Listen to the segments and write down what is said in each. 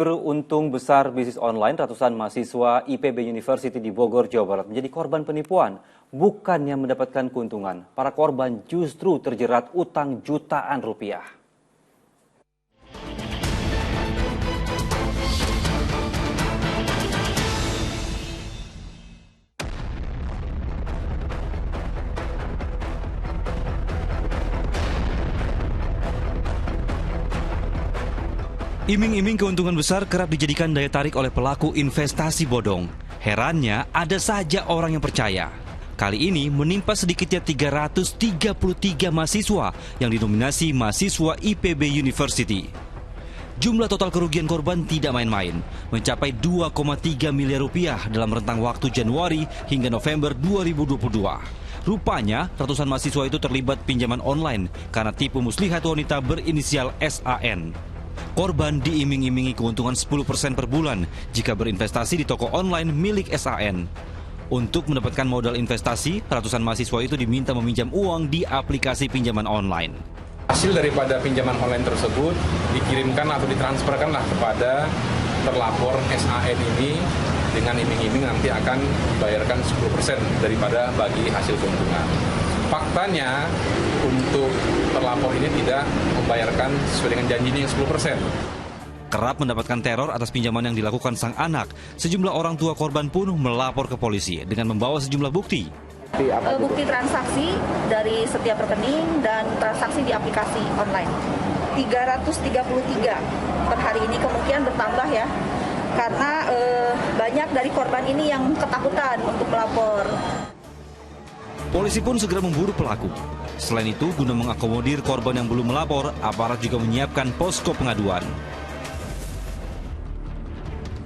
Beruntung besar bisnis online, ratusan mahasiswa IPB University di Bogor, Jawa Barat menjadi korban penipuan. Bukannya mendapatkan keuntungan, para korban justru terjerat utang jutaan rupiah. Iming-iming keuntungan besar kerap dijadikan daya tarik oleh pelaku investasi bodong. Herannya, ada saja orang yang percaya. Kali ini menimpa sedikitnya 333 mahasiswa yang didominasi mahasiswa IPB University. Jumlah total kerugian korban tidak main-main, mencapai 2,3 miliar rupiah dalam rentang waktu Januari hingga November 2022. Rupanya, ratusan mahasiswa itu terlibat pinjaman online karena tipu muslihat wanita berinisial SAN. Korban diiming-imingi keuntungan 10% per bulan jika berinvestasi di toko online milik SAN. Untuk mendapatkan modal investasi, ratusan mahasiswa itu diminta meminjam uang di aplikasi pinjaman online. Hasil daripada pinjaman online tersebut dikirimkan atau ditransferkanlah kepada terlapor SAN ini dengan iming-iming nanti akan dibayarkan 10% daripada bagi hasil keuntungan. Faktanya untuk terlapor ini tidak membayarkan sesuai dengan janjinya yang 10%. Kerap mendapatkan teror atas pinjaman yang dilakukan sang anak, sejumlah orang tua korban pun melapor ke polisi dengan membawa sejumlah bukti. Bukti transaksi dari setiap rekening dan transaksi di aplikasi online. 333 per hari ini, kemungkinan bertambah ya. Karena banyak dari korban ini yang ketakutan untuk melapor. Polisi pun segera memburu pelaku. Selain itu, guna mengakomodir korban yang belum melapor, aparat juga menyiapkan posko pengaduan.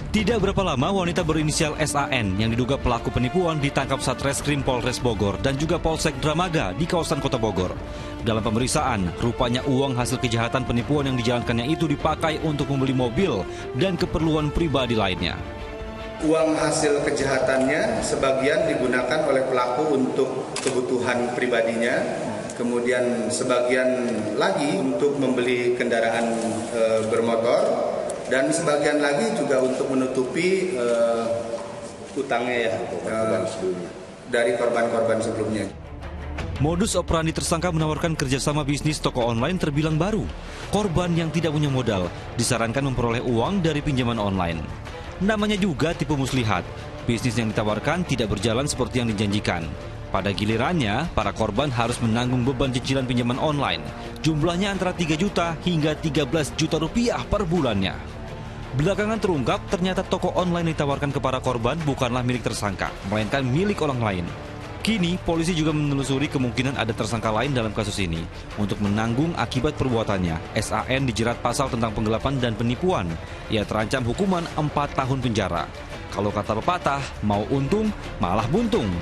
Tidak berapa lama, wanita berinisial SAN yang diduga pelaku penipuan ditangkap Satreskrim Polres Bogor dan juga Polsek Dramaga di kawasan Kota Bogor. Dalam pemeriksaan, rupanya uang hasil kejahatan penipuan yang dijalankannya itu dipakai untuk membeli mobil dan keperluan pribadi lainnya. Uang hasil kejahatannya sebagian digunakan oleh pelaku untuk kebutuhan pribadinya, kemudian sebagian lagi untuk membeli kendaraan bermotor, dan sebagian lagi juga untuk menutupi utangnya dari korban-korban sebelumnya. Modus operandi tersangka menawarkan kerjasama bisnis toko online terbilang baru. Korban yang tidak punya modal disarankan memperoleh uang dari pinjaman online. Namanya juga tipu muslihat. Bisnis yang ditawarkan tidak berjalan seperti yang dijanjikan. Pada gilirannya, para korban harus menanggung beban cicilan pinjaman online. Jumlahnya antara 3 juta hingga 13 juta rupiah per bulannya. Belakangan terungkap, ternyata toko online ditawarkan ke para korban bukanlah milik tersangka, melainkan milik orang lain. Kini, polisi juga menelusuri kemungkinan ada tersangka lain dalam kasus ini. Untuk menanggung akibat perbuatannya, SAN dijerat pasal tentang penggelapan dan penipuan. Ia terancam hukuman 4 tahun penjara. Kalau kata pepatah, mau untung, malah buntung.